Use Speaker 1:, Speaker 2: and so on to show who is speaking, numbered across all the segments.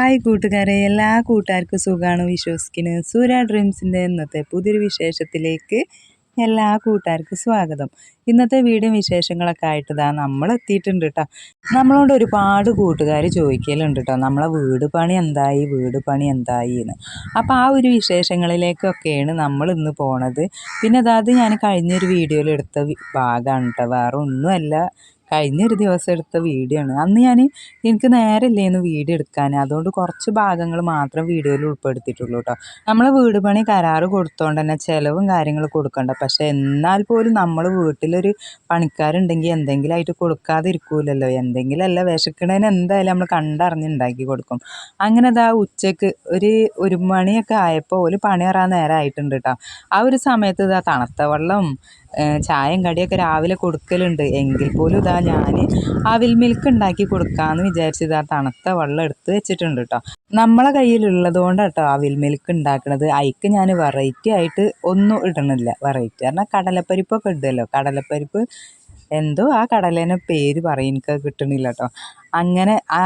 Speaker 1: Hi കൂട്ടുകാരെ, എല്ലാ കൂട്ടുകാർക്കും സുഖമാണ് വിശ്വസിക്കുന്നു. സൂര്യ ഡ്രീംസിൻ്റെ ഇന്നത്തെ പുതിയൊരു വിശേഷത്തിലേക്ക് എല്ലാ കൂട്ടുകാർക്കും സ്വാഗതം. ഇന്നത്തെ വീഡിയോ വിശേഷങ്ങളൊക്കെ ആയിട്ട് നമ്മൾ എത്തിയിട്ടുണ്ട് കേട്ടോ. നമ്മളോട് ഒരുപാട് കൂട്ടുകാർ ചോദിക്കലുണ്ട് കേട്ടോ, നമ്മളെ വീട് പണി എന്തായി എന്ന്. അപ്പോൾ ആ ഒരു വിശേഷങ്ങളിലേക്കൊക്കെയാണ് നമ്മൾ ഇന്ന് പോണത്. പിന്നെ അതായത് ഞാൻ കഴിഞ്ഞൊരു വീഡിയോയിൽ എടുത്ത ഭാഗമാണ് കേട്ടോ, വേറെ ഒന്നുമല്ല, കഴിഞ്ഞൊരു ദിവസം എടുത്ത വീഡിയോ ആണ്. അന്ന് എനിക്ക് നേരമില്ലേന്ന് വീഡിയോ എടുക്കാൻ, അതുകൊണ്ട് കുറച്ച് ഭാഗങ്ങൾ മാത്രം വീഡിയോയിൽ ഉൾപ്പെടുത്തിയിട്ടുള്ളൂ കേട്ടോ. നമ്മളെ വീട് പണി കരാറ് കൊടുത്തോണ്ട് തന്നെ ചിലവും കാര്യങ്ങളും കൊടുക്കണ്ട. പക്ഷെ എന്നാൽ പോലും നമ്മൾ വീട്ടിലൊരു പണിക്കാരുണ്ടെങ്കിൽ എന്തെങ്കിലും ആയിട്ട് കൊടുക്കാതിരിക്കൂലല്ലോ. എന്തെങ്കിലും അല്ല, വിശക്കണേന് എന്തായാലും നമ്മൾ കണ്ടറിഞ്ഞ് ഉണ്ടാക്കി കൊടുക്കും. അങ്ങനെ അതാ ഉച്ചക്ക് ഒരു മണിയൊക്കെ ആയപ്പോൾ ഒരു പണി കയറാൻ നേരമായിട്ടുണ്ട് കേട്ടോ. ആ ഒരു സമയത്ത് ഇതാ തണുത്ത വെള്ളം ചായയും കടിയൊക്കെ രാവിലെ കൊടുക്കലുണ്ട്. എങ്കിൽ പോലും ഇതാ ഞാൻ അവിൽ മിൽക്ക് ഉണ്ടാക്കി കൊടുക്കാമെന്ന് വിചാരിച്ച് ഇതാ തണുത്ത വെള്ളം എടുത്ത് വെച്ചിട്ടുണ്ട് കേട്ടോ. നമ്മളെ കയ്യിലുള്ളത് കൊണ്ട് കേട്ടോ അവിൽ മിൽക്ക് ഉണ്ടാക്കുന്നത്. അതിക്ക് ഞാൻ വെറൈറ്റി ആയിട്ട് ഒന്നും ഇടണില്ല. വെറൈറ്റി പറഞ്ഞാൽ കടലപ്പരിപ്പൊക്കെ ഇടുമല്ലോ, കടലപ്പരിപ്പ് എന്തോ ആ കടലേനെ പേര് പറയും, എനിക്ക് കിട്ടണില്ല കേട്ടോ. അങ്ങനെ ആ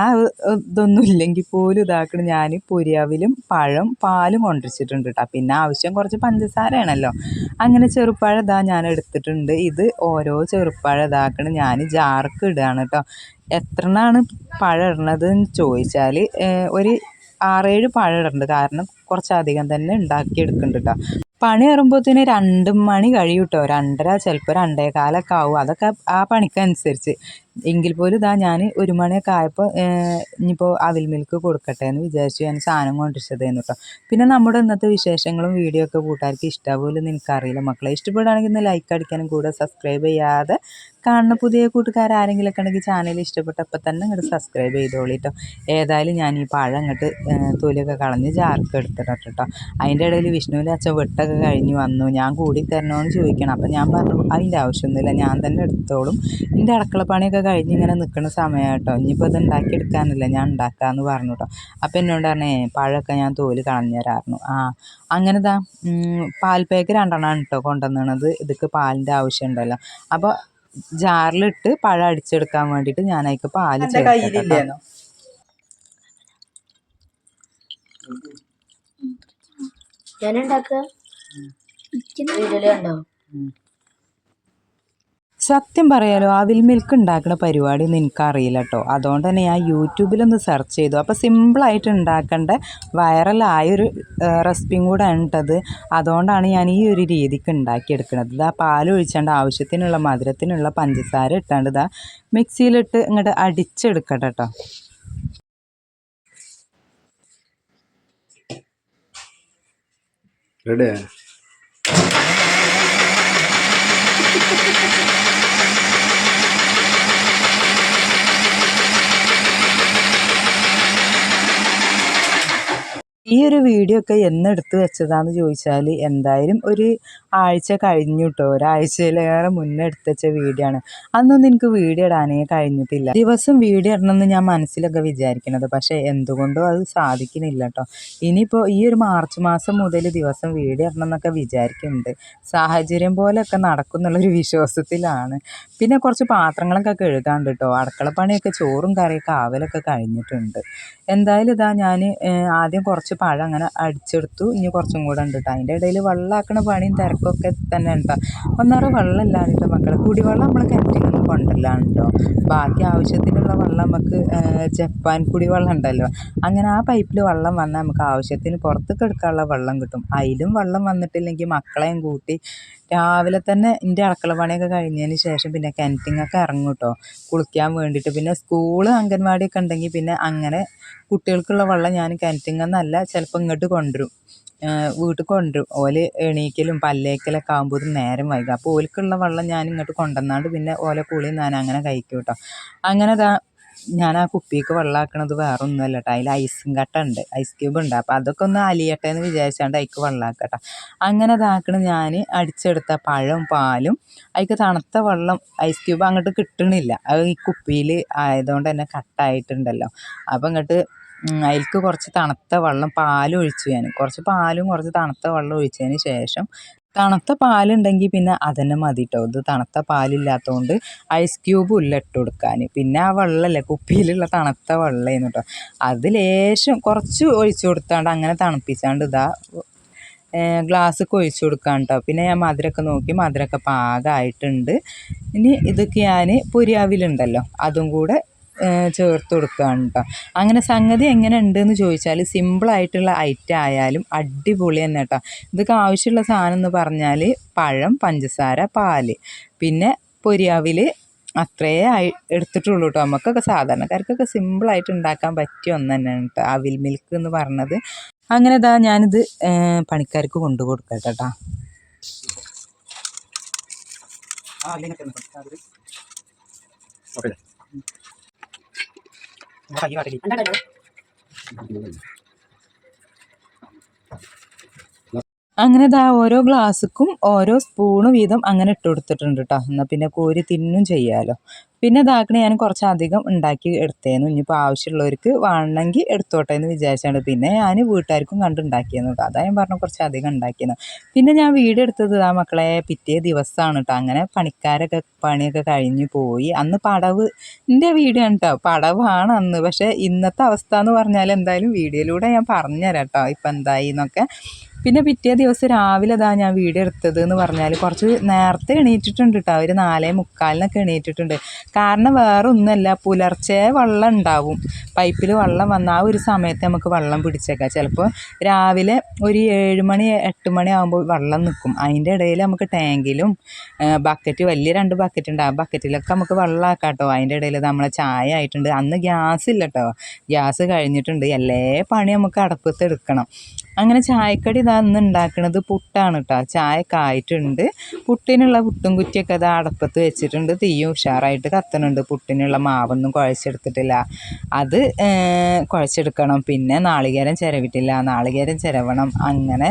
Speaker 1: ഇതൊന്നും ഇല്ലെങ്കിൽ പോലും ഇതാക്കണം ഞാൻ പൊരിയാവിലും പാലും കൊണ്ടുവച്ചിട്ടുണ്ട് കേട്ടോ. പിന്നെ ആവശ്യം കുറച്ച് പഞ്ചസാരയാണല്ലോ. അങ്ങനെ ചെറുപ്പഴം ഞാൻ എടുത്തിട്ടുണ്ട്. ഇത് ഓരോ ചെറുപ്പഴം ഇതാക്കണം ഞാൻ ജാർക്ക് ഇടുകയാണ് കേട്ടോ. എത്രണ്ണാണ് പഴം ഇടണത് എന്ന് ചോദിച്ചാൽ ഒരു 6-7 പഴം ഇടുന്നുണ്ട്. കാരണം കുറച്ചധികം തന്നെ ഉണ്ടാക്കിയെടുക്കുന്നുണ്ട് കേട്ടോ. പണി കയറുമ്പോഴത്തേന് 2 മണി കഴിയും കേട്ടോ. 2:30 ചിലപ്പോൾ 2:15 ആവും. അതൊക്കെ ആ പണിക്കനുസരിച്ച്. എങ്കിൽ പോലും ഞാൻ 1 മണിയൊക്കെ ആയപ്പോൾ ഇനിയിപ്പോൾ അവിൽ മിൽക്ക് കൊടുക്കട്ടെ എന്ന് വിചാരിച്ചു ഞാൻ സാധനം കൊണ്ടിരിച്ചതേന്ന് കേട്ടോ. പിന്നെ നമ്മുടെ ഇന്നത്തെ വിശേഷങ്ങളും വീഡിയോ ഒക്കെ കൂട്ടുകാർക്ക് ഇഷ്ടമാവുമല്ലോ എനിക്കറിയില്ല മക്കളെ. ഇഷ്ടപ്പെടുകയാണെങ്കിൽ ഒന്ന് ലൈക്ക് അടിക്കാനും കൂടെ സബ്സ്ക്രൈബ് ചെയ്യാതെ കാണുന്ന പുതിയ കൂട്ടുകാരെങ്കിലൊക്കെ ഉണ്ടെങ്കിൽ ചാനൽ ഇഷ്ടപ്പെട്ടപ്പോൾ തന്നെ ഇങ്ങോട്ട് സബ്സ്ക്രൈബ് ചെയ്തോളൂ കേട്ടോ. ഏതായാലും ഞാൻ ഈ പഴം അങ്ങോട്ട് തൊലിയൊക്കെ കളഞ്ഞ് ജാർക്ക് എടുത്തിട്ട് കേട്ടോ. അതിൻ്റെ ഇടയിൽ വിഷ്ണുവിൻ്റെ അച്ഛൻ വെട്ടൊക്കെ കഴിഞ്ഞ് വന്നു. ഞാൻ കൂടി തരണോന്ന് ചോദിക്കണം. അപ്പം ഞാൻ പറഞ്ഞു അതിൻ്റെ ആവശ്യമൊന്നുമില്ല, ഞാൻ തന്നെ എടുത്തോളും. എൻ്റെ അടുക്കള പണിയൊക്കെ കഴിഞ്ഞ് ഇങ്ങനെ നിൽക്കുന്ന സമയം കേട്ടോ. ഇനിയിപ്പോൾ ഇത് ഉണ്ടാക്കിയെടുക്കാനില്ല, ഞാൻ ഉണ്ടാക്കാമെന്ന് പറഞ്ഞു കേട്ടോ. അപ്പം എന്നോട് പറഞ്ഞേ പഴമൊക്കെ ഞാൻ തോല് കളഞ്ഞു തരാമായിരുന്നു. അങ്ങനെ പാൽ പാക്ക് 2 കേട്ടോ കൊണ്ടുവന്നത്. ഇതൊക്കെ പാലിൻ്റെ ആവശ്യമുണ്ടല്ലോ. അപ്പോൾ ജാറിലിട്ട് പഴം അടിച്ചെടുക്കാൻ വേണ്ടിയിട്ട് ഞാൻ അതിലേക്ക് പാല് ചേർത്തില്ല. സത്യം പറയാലോ, അവിൽ മിൽക്ക് ഉണ്ടാക്കുന്ന പരിപാടിയൊന്നും എനിക്കറിയില്ല കേട്ടോ. അതുകൊണ്ട് തന്നെ ഞാൻ യൂട്യൂബിലൊന്ന് സെർച്ച് ചെയ്തു. അപ്പോൾ സിമ്പിളായിട്ട് ഉണ്ടാക്കേണ്ട വൈറലായൊരു റെസിപ്പിയും കൂടെ ഉണ്ടത്. അതുകൊണ്ടാണ് ഞാൻ ഈ ഒരു രീതിക്ക് ഉണ്ടാക്കിയെടുക്കുന്നത്. ഇതാ പാൽ ഒഴിച്ചാണ്ട് ആവശ്യത്തിനുള്ള മധുരത്തിനുള്ള പഞ്ചസാര ഇട്ടാണ്ട് ഇതാ മിക്സിയിലിട്ട് ഇങ്ങോട്ട് അടിച്ചെടുക്കട്ടെ കേട്ടോ.
Speaker 2: റെഡിയാ?
Speaker 1: ഈ ഒരു വീഡിയോ ഒക്കെ എന്നെടുത്ത് വെച്ചതാന്ന് ചോദിച്ചാൽ എന്തായാലും ഒരു ആഴ്ച കഴിഞ്ഞു കേട്ടോ. ഒരാഴ്ചയിലേറെ മുന്നേ എടുത്ത് വെച്ച വീഡിയോ ആണ്. അന്നൊന്നും എനിക്ക് വീഡിയോ ഇടാനേ കഴിഞ്ഞിട്ടില്ല. ദിവസം വീഡിയോ ഇടണമെന്ന് ഞാൻ മനസ്സിലൊക്കെ വിചാരിക്കണത്, പക്ഷേ എന്തുകൊണ്ടോ അത് സാധിക്കുന്നില്ല കേട്ടോ. ഇനിയിപ്പോൾ ഈ ഒരു മാർച്ച് മാസം മുതൽ ദിവസം വീഡിയോ ഇടണം എന്നൊക്കെ വിചാരിക്കുന്നുണ്ട്. സാഹചര്യം പോലെയൊക്കെ നടക്കും എന്നുള്ളൊരു വിശ്വാസത്തിലാണ്. പിന്നെ കുറച്ച് പാത്രങ്ങളൊക്കെ കഴുകാണ്ട് കേട്ടോ. അടുക്കളപ്പണിയൊക്കെ ചോറും കറിയൊക്കെ ആവലൊക്കെ കഴിഞ്ഞിട്ടുണ്ട്. എന്തായാലും ഞാൻ ആദ്യം കുറച്ച് പഴം അങ്ങനെ അടിച്ചെടുത്തു. ഇനി കുറച്ചും കൂടെ ഉണ്ട് കേട്ടോ. അതിൻ്റെ ഇടയിൽ വെള്ളമാക്കണ പണിയും തിരക്കൊക്കെ തന്നെ ഉണ്ടോ. ഒന്നേറെ വെള്ളം ഇല്ലാതിട്ട് മക്കളെ കുടിവെള്ളം നമ്മൾ കിണറ്റിലൊന്നും കൊണ്ടല്ലാണ് കേട്ടോ. ബാക്കി ആവശ്യത്തിനുള്ള വെള്ളം നമുക്ക് ജപ്പാൻ കുടിവെള്ളം ഉണ്ടല്ലോ, അങ്ങനെ ആ പൈപ്പിൽ വെള്ളം വന്നാൽ നമുക്ക് ആവശ്യത്തിന് പുറത്തേക്ക് എടുക്കാനുള്ള വെള്ളം കിട്ടും. അതിലും വെള്ളം വന്നിട്ടില്ലെങ്കിൽ മക്കളെയും കൂട്ടി രാവിലെ തന്നെ എൻ്റെ അടുക്കള പണിയൊക്കെ കഴിഞ്ഞതിന് ശേഷം പിന്നെ കിണറ്റിങ്ങൊക്കെ ഇറങ്ങും കേട്ടോ കുളിക്കാൻ വേണ്ടിയിട്ട്. പിന്നെ സ്കൂള് അംഗൻവാടിയൊക്കെ ഉണ്ടെങ്കിൽ പിന്നെ അങ്ങനെ കുട്ടികൾക്കുള്ള വെള്ളം ഞാൻ കിണറ്റിങ്ങെന്നല്ല ചിലപ്പോൾ ഇങ്ങോട്ട് കൊണ്ടുവരും, വീട്ടിൽ കൊണ്ടുവരും. ഓല് എണീക്കലും പല്ലേക്കലൊക്കെ ആകുമ്പോൾ നേരം വൈകും. അപ്പോൾ ഓൽക്കുള്ള വെള്ളം ഞാൻ ഇങ്ങോട്ട് കൊണ്ടുവന്നാണ്ട് പിന്നെ ഓലെ കുളിയും ഞാൻ അങ്ങനെ കഴിക്കും കേട്ടോ. അങ്ങനെ ഞാൻ ആ കുപ്പിക്ക് വെള്ളമാക്കണത് വേറെ ഒന്നുമല്ല കേട്ടോ. അതിൽ ഐസും കട്ട ഉണ്ട്, ഐസ് ക്യൂബ് ഉണ്ട്. അപ്പോൾ അതൊക്കെ ഒന്ന് അലിയട്ടെ എന്ന് വിചാരിച്ചാണ്ട് അതിക്ക് വെള്ളമാക്കട്ടോ. അങ്ങനെ ഇതാക്കണം ഞാൻ അടിച്ചെടുത്ത പഴവും പാലും. അതിക്ക് തണുത്ത വെള്ളം ഐസ് ക്യൂബ് അങ്ങോട്ട് കിട്ടണില്ല, അത് ഈ കുപ്പിയിൽ ആയതുകൊണ്ട് തന്നെ കട്ടായിട്ടുണ്ടല്ലോ. അപ്പോൾ ഇങ്ങോട്ട് അതിലേക്ക് കുറച്ച് തണുത്ത വെള്ളം പാലും ഒഴിച്ചു. ഞാൻ കുറച്ച് പാലും കുറച്ച് തണുത്ത വെള്ളം ഒഴിച്ചതിന് ശേഷം തണുത്ത പാലുണ്ടെങ്കിൽ പിന്നെ അതന്നെ മതി കേട്ടോ. ഇത് തണുത്ത പാലില്ലാത്തതുകൊണ്ട് ഐസ് ക്യൂബും ഇല്ല ഇട്ട് കൊടുക്കാൻ. പിന്നെ ആ വെള്ളമല്ലേ കുപ്പിയിലുള്ള തണുത്ത വെള്ളമായിരുന്നു കേട്ടോ. അത് ലേശം കുറച്ച് ഒഴിച്ചു കൊടുത്താണ്ട് അങ്ങനെ തണുപ്പിച്ചാണ്ട് ഇതാ ഗ്ലാസ്സൊക്കെ ഒഴിച്ചു കൊടുക്കാൻ കേട്ടോ. പിന്നെ ഞാൻ മധുരമൊക്കെ നോക്കി, മധുരമൊക്കെ പാകമായിട്ടുണ്ട്. ഇനി ഇതൊക്കെ ഞാൻ പൊരിയാവിലുണ്ടല്ലോ അതും കൂടെ ചേർത്ത് കൊടുക്കുകയാണ് കേട്ടോ. അങ്ങനെ സംഗതി എങ്ങനെ ഉണ്ടെന്ന് ചോദിച്ചാൽ സിമ്പിളായിട്ടുള്ള ഐറ്റം ആയാലും അടിപൊളി തന്നെ കേട്ടോ. ഇതൊക്കെ ആവശ്യമുള്ള സാധനം എന്ന് പറഞ്ഞാൽ പഴം, പഞ്ചസാര, പാല്, പിന്നെ പൊരിയാവിൽ അത്രേ എടുത്തിട്ടുള്ളൂ കേട്ടോ. നമുക്കൊക്കെ സാധാരണക്കാർക്കൊക്കെ സിമ്പിളായിട്ട് ഉണ്ടാക്കാൻ പറ്റിയ ഒന്ന് തന്നെയാണ് കേട്ടോ അവിൽ മിൽക്ക് എന്ന് പറഞ്ഞത്. അങ്ങനെ ഇതാ ഞാനിത് പണിക്കാർക്ക് കൊണ്ടു കൊടുക്കട്ടെ കേട്ടോ. അങ്ങനെ ഇതാ ഓരോ ഗ്ലാസ്സുക്കും ഓരോ സ്പൂണ് വീതം അങ്ങനെ ഇട്ട് കൊടുത്തിട്ടുണ്ട് കേട്ടോ. എന്നാൽ പിന്നെ കോരി തിന്നും ചെയ്യാമല്ലോ. പിന്നെ ഇതാക്കണ ഞാൻ കുറച്ചധികം ഉണ്ടാക്കി എടുത്തേന്നു. ഇനിയിപ്പോൾ ആവശ്യമുള്ളവർക്ക് വേണമെങ്കിൽ എടുത്തോട്ടെ എന്ന് വിചാരിച്ചാണ്. പിന്നെ ഞാൻ വീട്ടുകാർക്കും കണ്ടുണ്ടാക്കിയെന്നു കേട്ടോ. അതാ ഞാൻ പറഞ്ഞു കുറച്ചധികം ഉണ്ടാക്കിയെന്നു. പിന്നെ ഞാൻ വീഡിയോ എടുത്തത് ആ മക്കളെ പിറ്റേ ദിവസമാണ് കേട്ടോ. അങ്ങനെ പണിക്കാരൊക്കെ പണിയൊക്കെ കഴിഞ്ഞ് പോയി. അന്ന് പടവ് എൻ്റെ വീഡിയോ ആണ് കേട്ടോ. പടവാണ് അന്ന്. പക്ഷേ ഇന്നത്തെ അവസ്ഥ എന്ന് പറഞ്ഞാൽ എന്തായാലും വീഡിയോയിലൂടെ ഞാൻ പറഞ്ഞുതരാം കേട്ടോ ഇപ്പം എന്തായി എന്നൊക്കെ. പിന്നെ പിറ്റേ ദിവസം രാവിലെ അതാ ഞാൻ വീഡിയോ എടുത്തത് എന്ന് പറഞ്ഞാൽ കുറച്ച് നേരത്തെ എണീറ്റിട്ടുണ്ട് കേട്ടോ. ഒരു 4:45 എണീറ്റിട്ടുണ്ട്. കാരണം വേറെ ഒന്നുമല്ല, പുലർച്ചെ വെള്ളം ഉണ്ടാവും. പൈപ്പിൽ വെള്ളം വന്ന ആ ഒരു സമയത്ത് നമുക്ക് വെള്ളം പിടിച്ചേക്കാം. ചിലപ്പോൾ രാവിലെ ഒരു 7 മണി 8 മണി ആകുമ്പോൾ വെള്ളം നിൽക്കും. അതിൻ്റെ ഇടയിൽ നമുക്ക് ടാങ്കിലും ബക്കറ്റ് വലിയ 2 ബക്കറ്റ് ഉണ്ട്. ആ ബക്കറ്റിലൊക്കെ നമുക്ക് വെള്ളം ആക്കാം കേട്ടോ. അതിൻ്റെ ഇടയിൽ നമ്മളെ ചായ ആയിട്ടുണ്ട്. അന്ന് ഗ്യാസ് ഇല്ല കേട്ടോ. ഗ്യാസ് കഴിഞ്ഞിട്ടുണ്ട്. എല്ലാ പണി നമുക്ക് അടുപ്പത്ത് എടുക്കണം. അങ്ങനെ ചായക്കടി ഇതാ ഇന്ന് ഉണ്ടാക്കുന്നത് പുട്ടാണ് കേട്ടോ. ചായയൊക്കെ ആയിട്ടുണ്ട്. പുട്ടിനുള്ള പുട്ടും കുറ്റിയൊക്കെ ഇതാ അടുപ്പത്ത് വെച്ചിട്ടുണ്ട്. തീയും ഉഷാറായിട്ട് കത്തുന്നുണ്ട്. പുട്ടിനുള്ള മാവൊന്നും കുഴച്ചെടുത്തിട്ടില്ല. അത് കുഴച്ചെടുക്കണം. പിന്നെ നാളികേരം ചിരവിട്ടില്ല, നാളികേരം ചിരവണം. അങ്ങനെ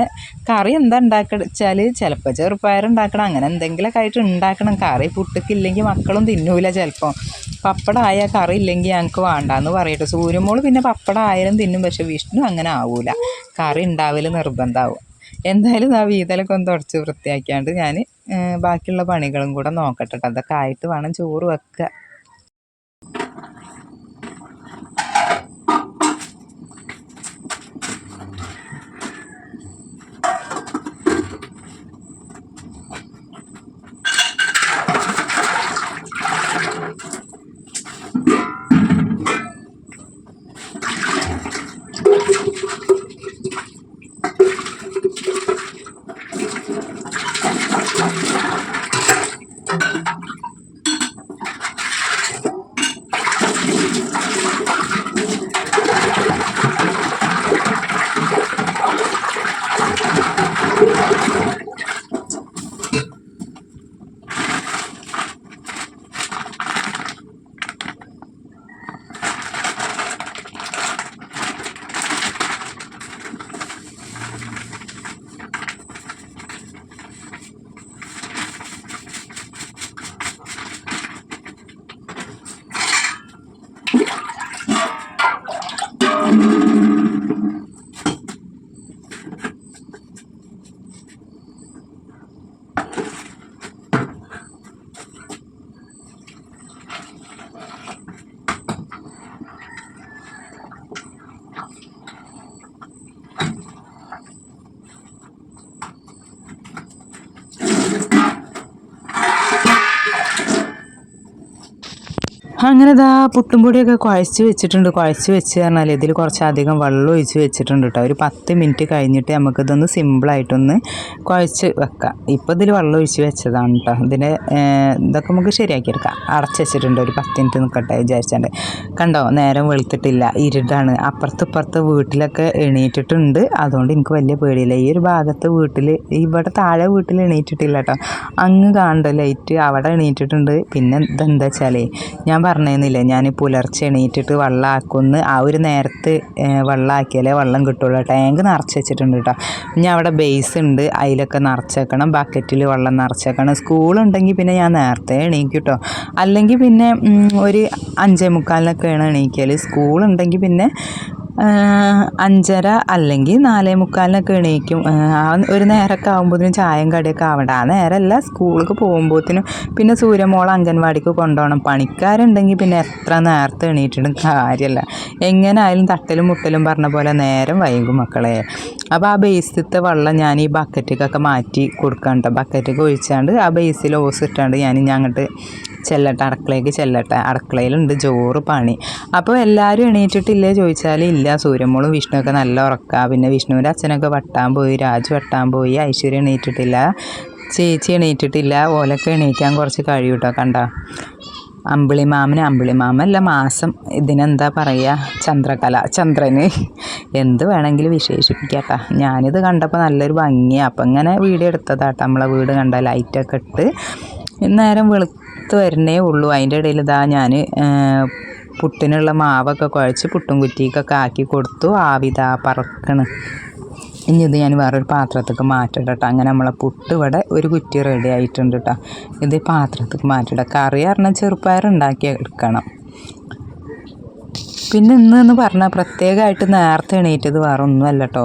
Speaker 1: കറി എന്താ ഉണ്ടാക്കിച്ചാൽ ചിലപ്പോൾ ചെറുപ്പയർ ഉണ്ടാക്കണം. അങ്ങനെ എന്തെങ്കിലുമൊക്കെ ആയിട്ട് ഉണ്ടാക്കണം. കറി പുട്ടിക്കില്ലെങ്കിൽ മക്കളും തിന്നൂല ചിലപ്പോൾ. പപ്പടം ആയാൽ കറി ഇല്ലെങ്കിൽ ഞങ്ങൾക്ക് വേണ്ടാന്ന് പറയട്ടെ. സൂര്യമോൾ പിന്നെ പപ്പടം ആയാലും തിന്നും. പക്ഷെ വിഷ്ണു അങ്ങനെ ആവൂല, കറി ഉണ്ടാവൽ നിർബന്ധമാവും. എന്തായാലും ആ വീതലൊക്കെ ഒന്ന് തുടച്ച് വൃത്തിയാക്കിയാണ്ട് ഞാൻ ബാക്കിയുള്ള പണികളും കൂടെ നോക്കട്ടെ. അതൊക്കെ ആയിട്ട് വേണം ചോറ് വെക്കുക. അങ്ങനെ ഇതാ പുട്ടും പൊടിയൊക്കെ കുഴച്ച് വെച്ചിട്ടുണ്ട്. കുഴച്ച് വെച്ച് പറഞ്ഞാൽ ഇതിൽ കുറച്ചധികം വെള്ളം ഒഴിച്ച് വെച്ചിട്ടുണ്ട് കേട്ടോ. ഒരു 10 മിനിറ്റ് കഴിഞ്ഞിട്ട് നമുക്കിതൊന്ന് സിമ്പിളായിട്ടൊന്ന് കുഴച്ച് വെക്കാം. ഇപ്പോൾ ഇതിൽ വെള്ളം ഒഴിച്ച് വെച്ചതാണ് കേട്ടോ. ഇതിൻ്റെ ഇതൊക്കെ നമുക്ക് ശരിയാക്കിയെടുക്കാം. അടച്ച് വെച്ചിട്ടുണ്ട്. ഒരു 10 മിനിറ്റ് നിൽക്കട്ടെ വിചാരിച്ചാണ്ട്. കണ്ടോ, നേരം വെളുത്തിട്ടില്ല, ഇരുടാണ്. അപ്പുറത്ത് വീട്ടിലൊക്കെ എണീറ്റിട്ടുണ്ട്. അതുകൊണ്ട് എനിക്ക് വലിയ പേടിയില്ല. ഈ ഒരു ഭാഗത്ത് വീട്ടിൽ, ഇവിടെ താഴെ വീട്ടിൽ എണീറ്റിട്ടില്ല കേട്ടോ. അങ്ങ് കാണണ്ട ലൈറ്റ് അവിടെ എണീറ്റിട്ടുണ്ട്. പിന്നെ ഇതെന്താ വെച്ചാലേ ഞാൻ പറഞ്ഞിരുന്നില്ലേ, ഞാൻ പുലർച്ചെ എണീറ്റിട്ട് വെള്ളമാക്കുമെന്ന്. ആ ഒരു നേരത്ത് വെള്ളമാക്കിയാലേ വെള്ളം കിട്ടുള്ളൂ. ടാങ്ക് നിറച്ച് വെച്ചിട്ടുണ്ട് കേട്ടോ. ഇനി അവിടെ ബേസ് ഉണ്ട്, അതിലൊക്കെ നിറച്ചേക്കണം. ബക്കറ്റിൽ വെള്ളം നിറച്ചേക്കണം. സ്കൂളുണ്ടെങ്കിൽ പിന്നെ ഞാൻ നേരത്തെ എണീക്കും കേട്ടോ. അല്ലെങ്കിൽ പിന്നെ ഒരു 5:45 എണീക്കൽ. സ്കൂളുണ്ടെങ്കിൽ പിന്നെ 5:30 അല്ലെങ്കിൽ 4:45 എണീക്കും. ഒരു നേരമൊക്കെ ആകുമ്പോഴത്തേനും ചായയും കടിയൊക്കെ ആവണ്ട. ആ നേരമല്ല, സ്കൂൾക്ക് പോകുമ്പോഴത്തേനും. പിന്നെ സൂര്യമോളെ അംഗൻവാടിക്ക് കൊണ്ടുപോകണം. പണിക്കാരുണ്ടെങ്കിൽ പിന്നെ എത്ര നേരത്തെ എണീറ്റിട്ടും കാര്യമല്ല. എങ്ങനെ ആയാലും തട്ടലും മുട്ടലും പറഞ്ഞ പോലെ നേരം വൈകും മക്കളെ. അപ്പോൾ ആ ബേസിലത്തെ വെള്ളം ഞാൻ ഈ ബക്കറ്റിക്കൊക്കെ മാറ്റി കൊടുക്കണ്ട. ബക്കറ്റൊക്കെ ഒഴിച്ചാണ്ട് ആ ബേസിൽ ഓസ് ഇട്ടാണ്ട് ഞാൻ അങ്ങോട്ട് ചെല്ലട്ടെ, അടുക്കളയ്ക്ക് ചെല്ലട്ടെ. അടുക്കളയിലുണ്ട് ചോറ് പണി. അപ്പോൾ എല്ലാവരും എണീറ്റിട്ടില്ലേ ചോദിച്ചാൽ ഇല്ല. സൂര്യമോളും വിഷ്ണുവൊക്കെ നല്ല ഉറക്കുക. പിന്നെ വിഷ്ണുവിൻ്റെ അച്ഛനൊക്കെ വെട്ടാൻ പോയി, രാജു വെട്ടാൻ പോയി, ഐശ്വര്യ എണീറ്റിട്ടില്ല, ചേച്ചി എണീറ്റിട്ടില്ല. ഓലൊക്കെ എണീക്കാൻ കുറച്ച് കഴിയും കേട്ടോ. കണ്ട അമ്പിളിമാമല്ല മാസം, ഇതിനെന്താ പറയുക, ചന്ദ്രന് എന്ത് വേണമെങ്കിലും വിശേഷിപ്പിക്കാട്ടോ. ഞാനിത് കണ്ടപ്പോൾ നല്ലൊരു ഭംഗിയാണ്. അപ്പം ഇങ്ങനെ വീഡിയോ എടുത്തതാട്ടോ. നമ്മളെ വീട് കണ്ട ലൈറ്റൊക്കെ ഇട്ട് നേരം വെളുത്ത് വരുന്നേ ഉള്ളൂ. അതിൻ്റെ ഇടയിൽ ഇതാ ഞാൻ പുട്ടിനുള്ള മാവൊക്കെ കുഴച്ച് പുട്ടും കുറ്റിക്കൊക്കെ ആക്കി കൊടുത്തു. ആവിതാ പറക്കണ്. ഇനി ഇത് ഞാൻ വേറൊരു പാത്രത്തേക്ക് മാറ്റട്ടെ കേട്ടോ. അങ്ങനെ നമ്മളെ പുട്ട് ഇവിടെ ഒരു കുറ്റി റെഡി ആയിട്ടുണ്ട് കേട്ടോ. ഇത് പാത്രത്തേക്ക് മാറ്റിട. കറി പറഞ്ഞാൽ ചെറുപ്പയർ ഉണ്ടാക്കി എടുക്കണം. പിന്നെ ഇന്ന് പറഞ്ഞാൽ പ്രത്യേകമായിട്ട് നേരത്തെ എണീറ്റത് വേറെ ഒന്നുമല്ല കേട്ടോ.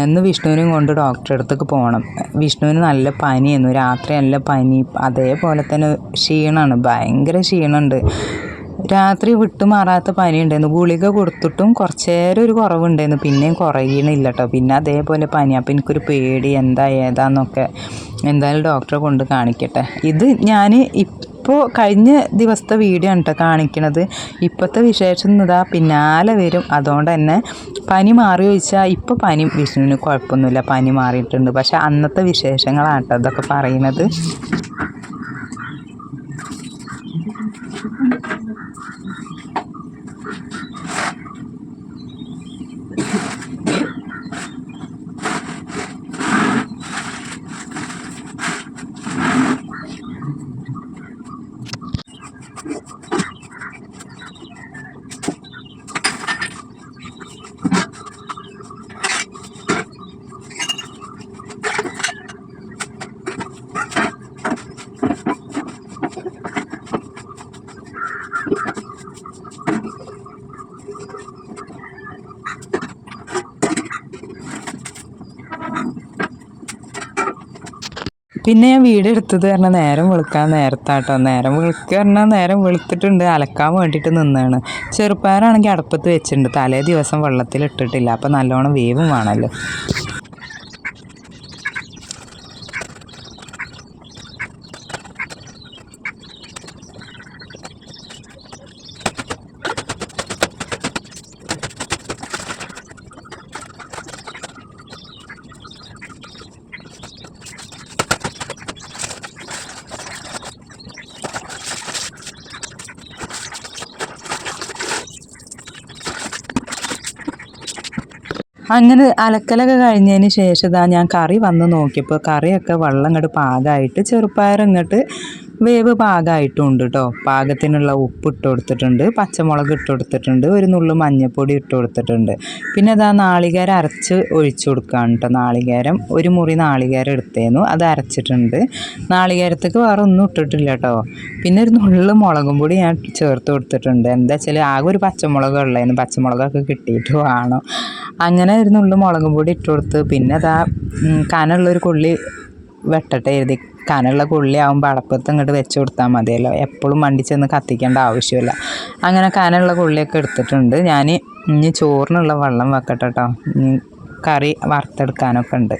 Speaker 1: ഇന്ന് വിഷ്ണുവിനും കൊണ്ട് ഡോക്ടറെ അടുത്തേക്ക് പോകണം. വിഷ്ണുവിന് നല്ല പനിയായിരുന്നു. രാത്രി നല്ല പനി, അതേപോലെ തന്നെ ക്ഷീണമാണ്, ഭയങ്കര ക്ഷീണമുണ്ട്. രാത്രി വിട്ടുമാറാത്ത പനി ഉണ്ടായിരുന്നു. ഗുളിക കൊടുത്തിട്ടും കുറച്ച് നേരം ഒരു കുറവുണ്ടായിരുന്നു, പിന്നെയും കുറയണില്ല കേട്ടോ. പിന്നെ അതേപോലെ പനി. അപ്പോൾ എനിക്കൊരു പേടി, എന്താ ഏതാന്നൊക്കെ. എന്തായാലും ഡോക്ടറെ കൊണ്ട് കാണിക്കട്ടെ. ഇത് ഞാൻ ഇപ്പോൾ കഴിഞ്ഞ ദിവസത്തെ വീഡിയോ ആണ് കേട്ടോ കാണിക്കണത്. ഇപ്പോഴത്തെ വിശേഷം ഇതാ പിന്നാലെ വരും. അതുകൊണ്ട് തന്നെ പനി മാറി ചോദിച്ചാൽ ഇപ്പോൾ പനി വിഷ്ണുവിന് കുഴപ്പമൊന്നുമില്ല, പനി മാറിയിട്ടുണ്ട്. പക്ഷെ അന്നത്തെ വിശേഷങ്ങളാണ് കേട്ടോ ഇതൊക്കെ പറയുന്നത്. പിന്നെ ഞാൻ വീഡിയോ എടുത്തത് പറഞ്ഞാൽ നേരം വെളുക്കാൻ നേരത്താട്ടോ. നേരം വെളുക്കുക പറഞ്ഞാൽ നേരം വെളുത്തിട്ടുണ്ട്, അലക്കാൻ വേണ്ടിയിട്ട് നിന്നാണ്. ചെറുപ്പയറാണെങ്കിൽ അടുപ്പത്ത് വെച്ചിട്ടുണ്ട്, തലേ ദിവസം വെള്ളത്തിൽ ഇട്ടിട്ടില്ല. അപ്പോൾ നല്ലോണം വേവും വേണമല്ലോ. അങ്ങനെ അലക്കലൊക്കെ കഴിഞ്ഞതിന് ശേഷം ഇതാ ഞാൻ കറി വന്ന് നോക്കിയപ്പോൾ കറിയൊക്കെ വെള്ളം ഇങ്ങോട്ട് പാകമായിട്ട്, ചെറുപ്പയർ ഇങ്ങോട്ട് വേവ് പാകമായിട്ടുണ്ട് കേട്ടോ. പാകത്തിനുള്ള ഉപ്പ് ഇട്ട് കൊടുത്തിട്ടുണ്ട്, പച്ചമുളക് ഇട്ട് കൊടുത്തിട്ടുണ്ട്, ഒരു നുള്ളു മഞ്ഞൾപ്പൊടി ഇട്ട് കൊടുത്തിട്ടുണ്ട്. പിന്നെ അതാ നാളികേരം അരച്ച് ഒഴിച്ചു കൊടുക്കുകയാണ് കേട്ടോ. നാളികേരം ഒരു മുറി നാളികേരം എടുത്തേന്നു, അത് അരച്ചിട്ടുണ്ട്. നാളികേരത്തേക്ക് വേറെ ഒന്നും ഇട്ടിട്ടില്ല കേട്ടോ. പിന്നെ ഒരു നുള്ളു മുളകും പൊടി ഞാൻ ചേർത്ത് കൊടുത്തിട്ടുണ്ട്. എന്താ വെച്ചാൽ ആകെ ഒരു പച്ചമുളക് ഉള്ളതായിരുന്നു, പച്ചമുളകൊക്കെ കിട്ടിയിട്ട് വേണം. അങ്ങനെ ഒരു നുള്ളു മുളകും പൊടി ഇട്ട് കൊടുത്ത്. പിന്നെ അതാ കനമുള്ളൊരു കൊള്ളി വെട്ടട്ടെ എഴുതി. കനമുള്ള കൊള്ളി ആകുമ്പോൾ അടപ്പത്ത് ഇങ്ങോട്ട് വെച്ച് കൊടുത്താൽ മതിയല്ലോ, എപ്പോഴും വണ്ടി ചെന്ന് കത്തിക്കേണ്ട ആവശ്യമില്ല. അങ്ങനെ കനമുള്ള കൊള്ളിയൊക്കെ എടുത്തിട്ടുണ്ട്. ഞാൻ ഇനി ചോറിനുള്ള വെള്ളം വെക്കട്ടെ കേട്ടോ. കറി വറുത്തെടുക്കാനൊക്കെ ഉണ്ട്.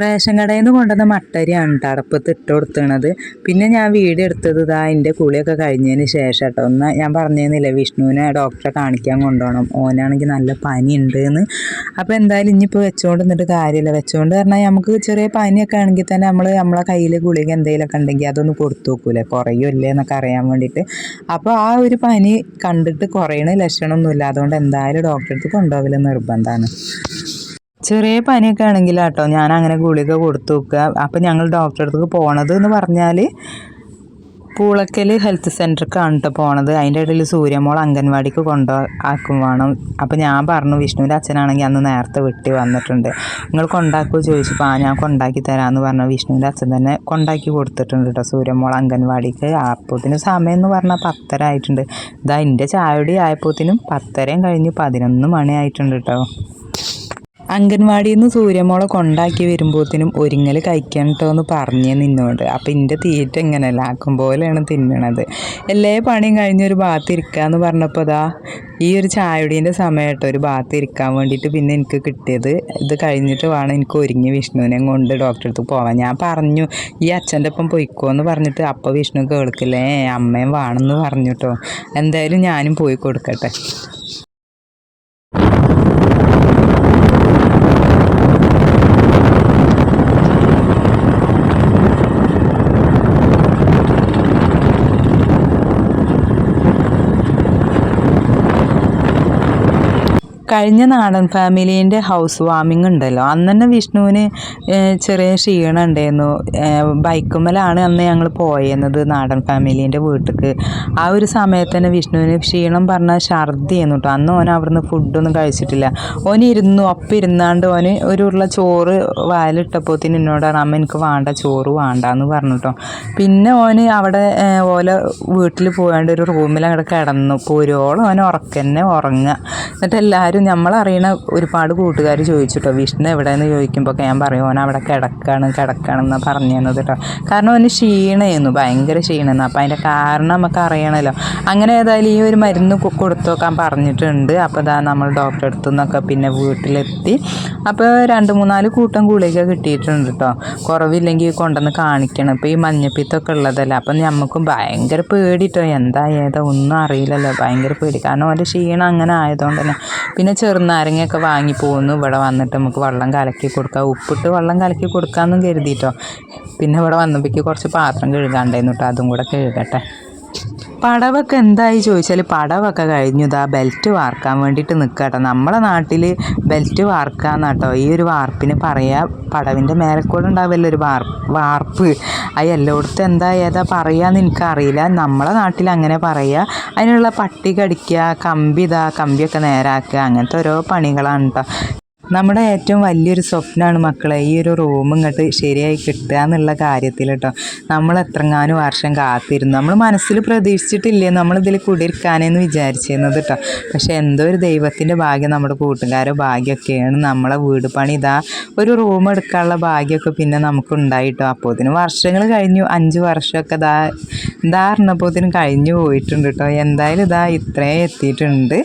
Speaker 1: റേഷൻ കടയിൽ നിന്ന് കൊണ്ടുവന്ന മട്ടരിയാണ് കേട്ടോ അടുപ്പത്ത് ഇട്ട് കൊടുത്തത്. പിന്നെ ഞാൻ വീഡിയോ എടുത്തത് ഇതാ എൻ്റെ കുളിയൊക്കെ കഴിഞ്ഞതിന് ശേഷം കേട്ടോ. ഒന്ന് ഞാൻ പറഞ്ഞിരുന്നില്ലേ വിഷ്ണുവിനെ ഡോക്ടറെ കാണിക്കാൻ കൊണ്ടുപോകണം, ഓനാണെങ്കിൽ നല്ല പനി ഉണ്ട് എന്ന്. അപ്പോൾ എന്തായാലും ഇനിയിപ്പോൾ വെച്ചുകൊണ്ട് നിന്നിട്ട് കാര്യമില്ല. വെച്ചുകൊണ്ട് പറഞ്ഞാൽ നമുക്ക് ചെറിയ പനിയൊക്കെ ആണെങ്കിൽ തന്നെ നമ്മളെ കയ്യിൽ ഗുളിക എന്തെങ്കിലുമൊക്കെ ഉണ്ടെങ്കിൽ അതൊന്ന് കൊടുത്തു നോക്കൂലേ, കുറയുമല്ലേ എന്നൊക്കെ അറിയാൻ വേണ്ടിയിട്ട്. അപ്പോൾ ആ ഒരു പനി കണ്ടിട്ട് കുറയണ ലക്ഷണമൊന്നുമില്ല. അതുകൊണ്ട് എന്തായാലും ഡോക്ടറെ അടുത്ത് കൊണ്ടുപോകൽ നിർബന്ധമാണ്. ചെറിയ പനിയൊക്കെ ആണെങ്കിൽ കേട്ടോ ഞാൻ അങ്ങനെ ഗുളിക കൊടുത്തു നോക്കുക. അപ്പം ഞങ്ങൾ ഡോക്ടറെ അടുത്തേക്ക് പോണത് എന്ന് പറഞ്ഞാൽ പൂളക്കൽ ഹെൽത്ത് സെൻ്ററിക്കാണ് കേട്ടോ പോണത്. അതിൻ്റെ ഇടയിൽ സൂര്യമോൾ അംഗൻവാടിക്ക് കൊണ്ടാക്കും വേണം. അപ്പോൾ ഞാൻ പറഞ്ഞു വിഷ്ണുവിൻ്റെ അച്ഛനാണെങ്കിൽ അന്ന് നേരത്തെ വീട്ടിൽ വന്നിട്ടുണ്ട്, നിങ്ങൾ കൊണ്ടാക്കുമോ ചോദിച്ചപ്പോൾ ഞാൻ കൊണ്ടാക്കി തരാമെന്ന് പറഞ്ഞു. വിഷ്ണുവിൻ്റെ അച്ഛൻ തന്നെ കൊണ്ടാക്കി കൊടുത്തിട്ടുണ്ട് കേട്ടോ സൂര്യമോൾ അംഗൻവാടിക്ക്. അപ്പോഴത്തേനും സമയം എന്ന് പറഞ്ഞാൽ 10:30 ആയിട്ടുണ്ട്. ഇതാ എൻ്റെ ചായടി ആയപ്പോഴത്തേനും 10:30 കഴിഞ്ഞ് 11 മണി ആയിട്ടുണ്ട് കേട്ടോ. അംഗൻവാടിയിൽ നിന്ന് സൂര്യമോളെ കൊണ്ടാക്കി വരുമ്പോഴത്തേനും ഒരുങ്ങൽ കഴിക്കാൻ കേട്ടോ എന്ന് പറഞ്ഞേ നിന്നോട്. അപ്പം എൻ്റെ തീറ്റ ഇങ്ങനെയല്ല, ആക്കും പോലെയാണ് തിന്നണത്. എല്ലാ പണിയും കഴിഞ്ഞൊരു ഭാഗത്ത് ഇരിക്കാമെന്ന് പറഞ്ഞപ്പോൾ അതാ ഈ ഒരു ചായടീൻ്റെ സമയം കേട്ടോ ഒരു ഭാഗത്ത് ഇരിക്കാൻ വേണ്ടിയിട്ട് പിന്നെ എനിക്ക് കിട്ടിയത്. ഇത് കഴിഞ്ഞിട്ട് വേണം എനിക്ക് ഒരുങ്ങി വിഷ്ണുവിനെ കൊണ്ട് ഡോക്ടറെ അടുത്ത് പോവാൻ. ഞാൻ പറഞ്ഞു ഈ അച്ഛൻ്റെ ഒപ്പം പൊയ്ക്കോ എന്ന് പറഞ്ഞിട്ട് അപ്പോൾ വിഷ്ണു കേൾക്കില്ലേ അമ്മയും വേണമെന്ന് പറഞ്ഞു കേട്ടോ. എന്തായാലും ഞാനും പോയി കൊടുക്കട്ടെ. കഴിഞ്ഞ നാടൻ ഫാമിലീൻ്റെ ഹൗസ് വാമിങ് ഉണ്ടല്ലോ, അന്ന് തന്നെ വിഷ്ണുവിന് ചെറിയ ക്ഷീണം ഉണ്ടായിരുന്നു. ബൈക്കുമ്മലാണ് അന്ന് ഞങ്ങൾ പോയിരുന്നത് നാടൻ ഫാമിലീൻ്റെ വീട്ടിലേക്ക്. ആ ഒരു സമയത്ത് തന്നെ വിഷ്ണുവിന് ക്ഷീണം പറഞ്ഞാൽ ഛർദി ചെയ്യുന്നു കേട്ടോ. അന്ന് ഓൻ അവിടുന്ന് ഫുഡൊന്നും കഴിച്ചിട്ടില്ല. ഓൻ ഒപ്പം ഇരുന്നാണ്ട് ഓന് ഒരു ഉരുള ചോറ് വായിലിട്ടപ്പോഴത്തേന് എന്നോടാണ് അമ്മ എനിക്ക് വേണ്ട ചോറ് വേണ്ടെന്ന് പറഞ്ഞു കേട്ടോ. പിന്നെ ഓന് അവിടെ ഓല വീട്ടിൽ പോയാണ്ട് ഒരു റൂമിൽ അങ്ങോട്ട് കിടന്നു പോരോളം ഓൻ ഉറക്കന്നെ ഉറങ്ങുക. എന്നിട്ട് എല്ലാവരും നമ്മളറിയണ ഒരുപാട് കൂട്ടുകാർ ചോദിച്ചിട്ടോ വിഷ്ണു എവിടെയെന്ന് ചോദിക്കുമ്പോൾ ഞാൻ പറയും ഓൻ അവിടെ കിടക്കാണെന്നാണ് പറഞ്ഞു തന്നത് കേട്ടോ. കാരണം ഓന് ക്ഷീണമായിരുന്നു, ഭയങ്കര ക്ഷീണമെന്ന്. അപ്പോൾ അതിൻ്റെ കാരണം നമുക്ക് അറിയണമല്ലോ. അങ്ങനെ ഏതായാലും ഈ ഒരു മരുന്ന് കൊടുത്തു നോക്കാൻ പറഞ്ഞിട്ടുണ്ട്. അപ്പോൾ ഇതാ നമ്മൾ ഡോക്ടറെ അടുത്തു നിന്നൊക്കെ പിന്നെ വീട്ടിലെത്തി. അപ്പോൾ 2-3-4 കൂട്ടം ഗുളിക കിട്ടിയിട്ടുണ്ട് കേട്ടോ. കുറവില്ലെങ്കിൽ കൊണ്ടുവന്ന് കാണിക്കണം. ഇപ്പോൾ ഈ മഞ്ഞപ്പിത്തൊക്കെ ഉള്ളതല്ല. അപ്പം നമുക്കും ഭയങ്കര പേടിട്ടോ, എന്താ ഏതാ ഒന്നും അറിയില്ലല്ലോ, ഭയങ്കര പേടി. കാരണം അവൻ്റെ ക്ഷീണം അങ്ങനെ ആയതുകൊണ്ട് തന്നെ. പിന്നെ ചെറുനാരങ്ങയൊക്കെ വാങ്ങി പോകുന്നു. ഇവിടെ വന്നിട്ട് നമുക്ക് വെള്ളം കലക്കി കൊടുക്കാം, ഉപ്പിട്ട് വെള്ളം കലക്കി കൊടുക്കാമെന്നും കരുതിയിട്ടോ. പിന്നെ ഇവിടെ വന്നപ്പോഴേക്ക് കുറച്ച് പാത്രം കഴുകാണ്ടായിരുന്നു കേട്ടോ, അതും കൂടെ കഴുകട്ടെ. പടവൊക്കെ എന്തായി ചോദിച്ചാൽ പടവൊക്കെ കഴിഞ്ഞു. ഇതാ ബെൽറ്റ് വാർക്കാൻ വേണ്ടിയിട്ട് നിൽക്കട്ടോ. നമ്മളെ നാട്ടിൽ ബെൽറ്റ് വാർക്കാന്നാട്ടോ ഈ ഒരു വാർപ്പിന് പറയുക. പടവിൻ്റെ മേലക്കൂടെ ഉണ്ടാവില്ല ഒരു വാർപ്പ്. അത് എല്ലായിടത്തും എന്താ ഏതാ പറയുകയെന്ന് എനിക്കറിയില്ല. നമ്മളെ നാട്ടിൽ അങ്ങനെ പറയുക. അതിനുള്ള പട്ടി കടിക്കുക, കമ്പിയൊക്കെ നേരാക്കുക, അങ്ങനത്തെ ഓരോ പണികളാണ് കേട്ടോ. നമ്മുടെ ഏറ്റവും വലിയൊരു സ്വപ്നമാണ് മക്കളെ ഈ ഒരു റൂം ഇങ്ങോട്ട് ശരിയായി കിട്ടുക എന്നുള്ള കാര്യത്തിൽ കേട്ടോ. നമ്മൾ എത്രങ്ങാനും വർഷം കാത്തിരുന്നു. നമ്മൾ മനസ്സിൽ പ്രതീക്ഷിച്ചിട്ടില്ലേ നമ്മളിതിൽ കുടിയിരിക്കാനെന്ന് വിചാരിച്ചിരുന്നത് കേട്ടോ. പക്ഷെ എന്തോ ഒരു ദൈവത്തിൻ്റെ ഭാഗ്യം, നമ്മുടെ കൂട്ടുകാരുടെ ഭാഗ്യമൊക്കെയാണ്. നമ്മളെ വീട് പണി ഇതാ ഒരു റൂം എടുക്കാനുള്ള ഭാഗ്യമൊക്കെ പിന്നെ നമുക്ക് ഉണ്ടായിട്ടോ. അപ്പോഴത്തേനും വർഷങ്ങൾ കഴിഞ്ഞു, 5 വർഷമൊക്കെ അറിഞ്ഞപ്പോഴത്തേനും കഴിഞ്ഞു പോയിട്ടുണ്ട് കേട്ടോ. എന്തായാലും ഇത്രയും എത്തിയിട്ടുണ്ട്.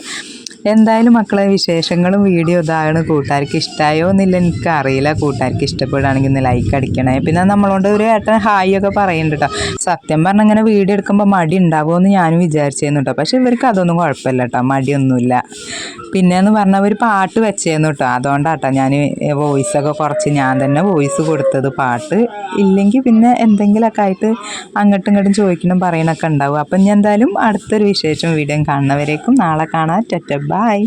Speaker 1: എന്തായാലും മക്കളെ വിശേഷങ്ങളും വീഡിയോ ഇതാണ്. കൂട്ടുകാർക്ക് ഇഷ്ടമായോ എന്നില്ല എനിക്കറിയില്ല. കൂട്ടുകാർക്ക് ഇഷ്ടപ്പെടുകയാണെങ്കിൽ ഒന്ന് ലൈക്ക് അടിക്കണേ. പിന്നെ നമ്മളോട് ഒരു ഏട്ടൻ ഹായ് ഒക്കെ പറയുന്നുണ്ട് കേട്ടോ. സത്യം പറഞ്ഞാൽ ഇങ്ങനെ വീഡിയോ എടുക്കുമ്പോൾ മടി ഉണ്ടാവുമോ എന്ന് ഞാനും വിചാരിച്ചിരുന്നു കേട്ടോ. പക്ഷെ ഇവർക്ക് അതൊന്നും കുഴപ്പമില്ല കേട്ടോ, മടിയൊന്നുമില്ല. പിന്നെയെന്ന് പറഞ്ഞാൽ ഒരു പാട്ട് വെച്ചിരുന്നു കേട്ടോ. അതുകൊണ്ടാട്ടോ ഞാൻ വോയിസൊക്കെ കുറച്ച് ഞാൻ തന്നെ വോയിസ് കൊടുത്തത്. പാട്ട് ഇല്ലെങ്കിൽ പിന്നെ എന്തെങ്കിലുമൊക്കെ ആയിട്ട് അങ്ങോട്ടും ഇങ്ങോട്ടും ചോദിക്കണം പറയണൊക്കെ ഉണ്ടാവും. അപ്പം ഞാൻ എന്തായാലും അടുത്തൊരു വിശേഷം വീഡിയോ കാണുന്നവരേക്കും നാളെ കാണാം. ബൈ.